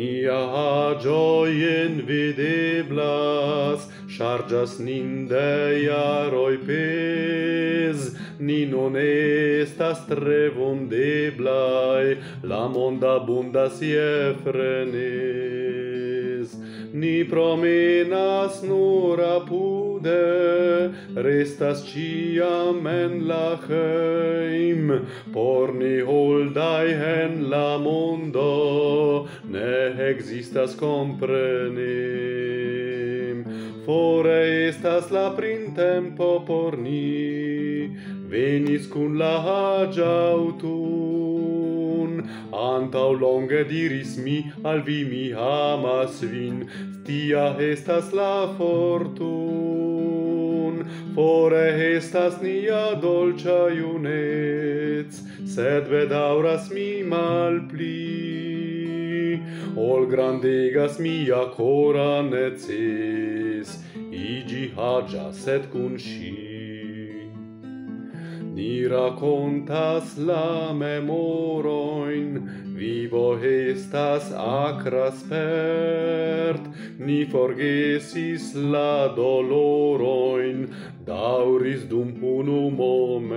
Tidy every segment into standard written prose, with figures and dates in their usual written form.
nia agio invideblas, chargas nin de iaroi pes, ni non estas tre vundeblai, la monda abundas ie frenes. Ni promenas nur apude, restas ciam en la heim, por ni holdai en la mondo, ne existas comprenem. Fore estas la printempo por ni, venis cun la agia autun. Antau longe diris mi al vi mi amas vin, tia estas la fortun. Fore estas nia dolcia iunec, sed bedauras mi malpli. Ol grandegas mia cora neces, igi agia sed cun sci. Ni racontas la memoroin, vivo estas acra spert, ni forgesis la doloroin, dauris dum unu moment.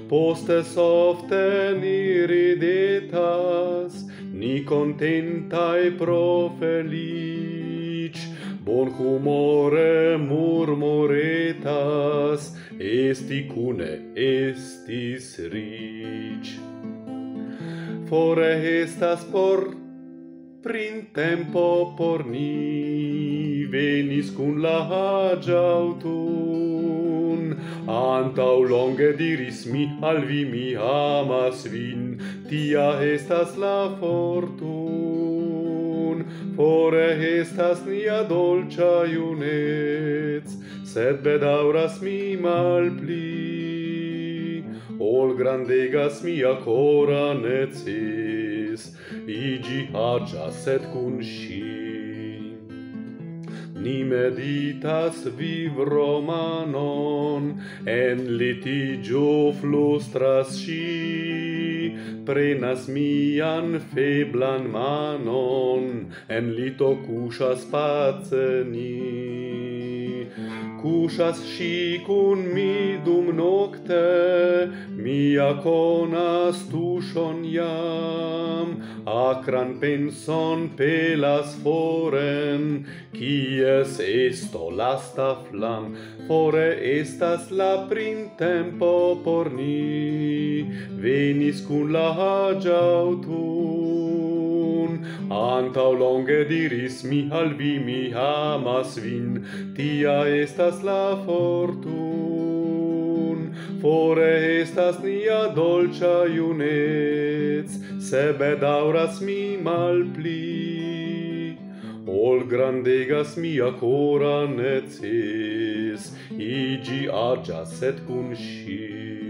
Poste softe ni ridetas, ni contentae pro felic, bon humore murmuretas, esti cune estis ric. Fore estas por printempo por ni, venis cun la agia autun. Antau longe diris mi al vi mi amas vin, tia estas la fortun. Fore estas nia dolcia iunec, sed bedauras mi malpli. Ol grandegas mia cora neces, igi agia sed cun sci. Ni meditas viv romanon, en litigio flustras sci, prenas mian feblan manon, en lito cushas pace ni. Cushas sci cun mi dum nocte, mia conas tushon jam, acran penson pelas foren, quies esto lasta flam. Fore estas la printempo por ni, venis cun la agia autun. Antau longe diris mi al vi mi amas vin, tia estas la fortun. Fore estas nia dolcia iunec, se bedauras mi malpli. Ol grandegas mia cora neces, igi agia sed cun sci.